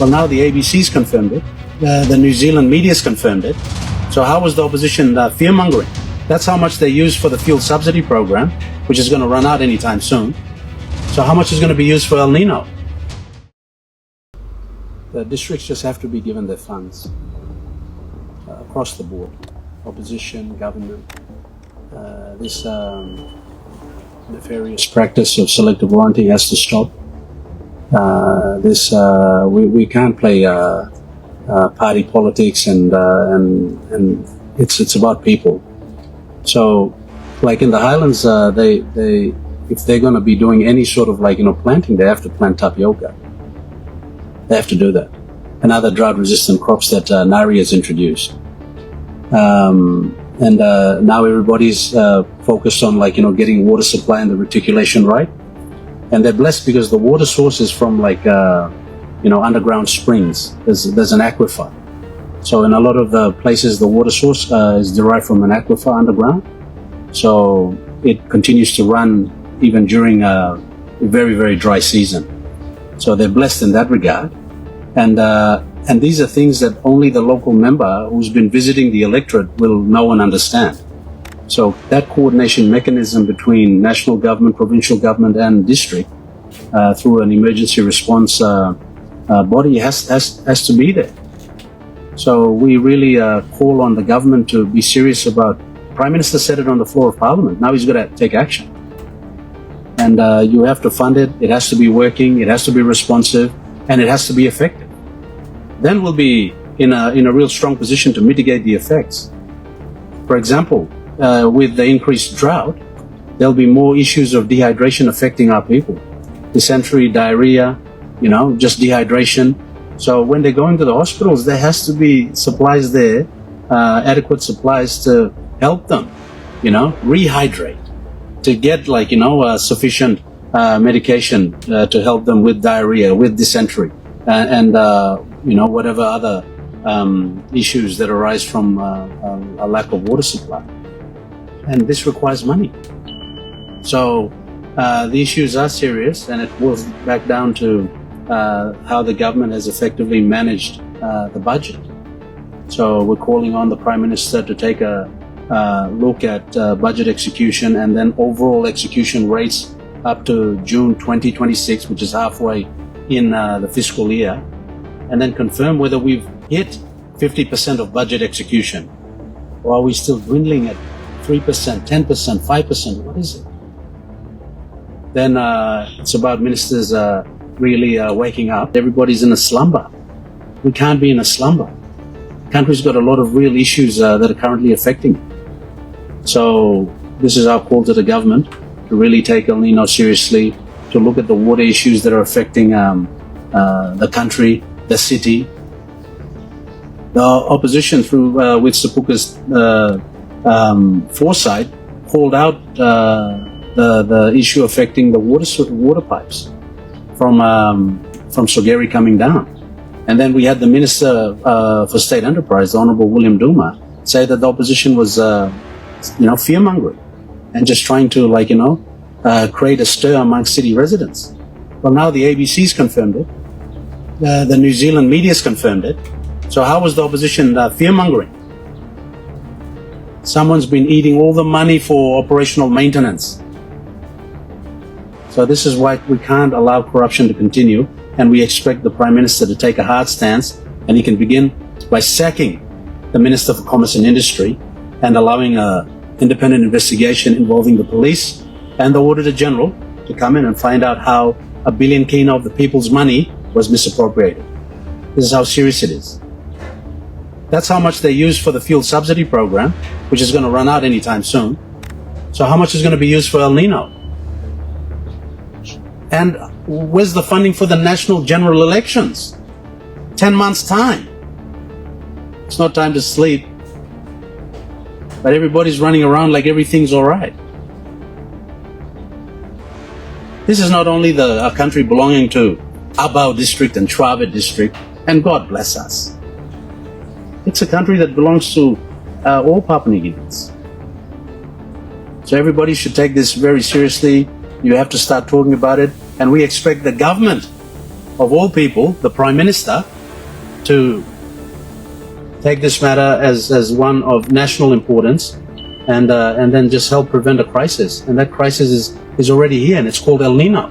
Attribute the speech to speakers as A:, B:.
A: Well, now the ABC's confirmed it. The New Zealand media's confirmed it. So how was the opposition fear-mongering? That's how much they use for the fuel subsidy program, which is going to run out anytime soon. So how much is going to be used for El Nino? The districts just have to be given their funds across the board. Opposition, government, this nefarious practice of selective warranting has to stop. We can't play party politics, and it's about people. So, like in the Highlands, they if they're going to be doing any sort of planting, they have to plant tapioca. They have to do that, and other drought-resistant crops that NARI has introduced. Now everybody's focused on getting water supply and the reticulation right. And they're blessed because the water source is from underground springs. There's an aquifer. So in a lot of the places, the water source is derived from an aquifer underground. So it continues to run even during a very, very dry season. So they're blessed in that regard. And these are things that only the local member who's been visiting the electorate will know and understand. So that coordination mechanism between national government, provincial government and district through an emergency response body has to be there. So we really call on the government to be serious about. Prime Minister said it on the floor of Parliament. Now he's got to take action. And you have to fund it. It has to be working. It has to be responsive, and it has to be effective. Then we'll be in a real strong position to mitigate the effects. For example, with the increased drought, there'll be more issues of dehydration affecting our people. Dysentery, diarrhea, just dehydration. So when they go into the hospitals, there has to be supplies there, adequate supplies to help them, rehydrate, to get sufficient medication to help them with diarrhea, with dysentery, and whatever other issues that arise from a lack of water supply. And this requires money. So the issues are serious, and it boils back down to how the government has effectively managed the budget. So we're calling on the Prime Minister to take a look at budget execution and then overall execution rates up to June 2026, which is halfway in the fiscal year, and then confirm whether we've hit 50% of budget execution, or are we still dwindling at 3%, 10%, 5%? What is it? Then it's about ministers really waking up. Everybody's in a slumber. We can't be in a slumber. The country's got a lot of real issues that are currently affecting it. So this is our call to the government to really take El Nino seriously, to look at the water issues that are affecting the country, the city. The opposition, through with Sepuka's foresight, called out the issue affecting the water pipes from Sogeri coming down. And then we had the Minister for State Enterprise, the Honourable William Duma, say that the opposition was fear-mongering and just trying to create a stir among city residents. Well, now the ABC's confirmed it. The New Zealand media's confirmed it. So how was the opposition fear-mongering? Someone's been eating all the money for operational maintenance. So this is why we can't allow corruption to continue, and we expect the Prime Minister to take a hard stance, and he can begin by sacking the Minister for Commerce and Industry and allowing an independent investigation involving the police and the Auditor General to come in and find out how $1 billion kina of the people's money was misappropriated. This is how serious it is. That's how much they use for the fuel subsidy program, which is going to run out anytime soon. So how much is going to be used for El Nino? And where's the funding for the national general elections? 10 months' time. It's not time to sleep. But everybody's running around like everything's all right. This is not only a country belonging to Abao district and Chuave district, and God bless us. It's a country that belongs to all Papua New Guineans. So everybody should take this very seriously. You have to start talking about it, and we expect the government of all people, the Prime Minister, to take this matter as one of national importance and then just help prevent a crisis. And that crisis is already here, and it's called El Niño.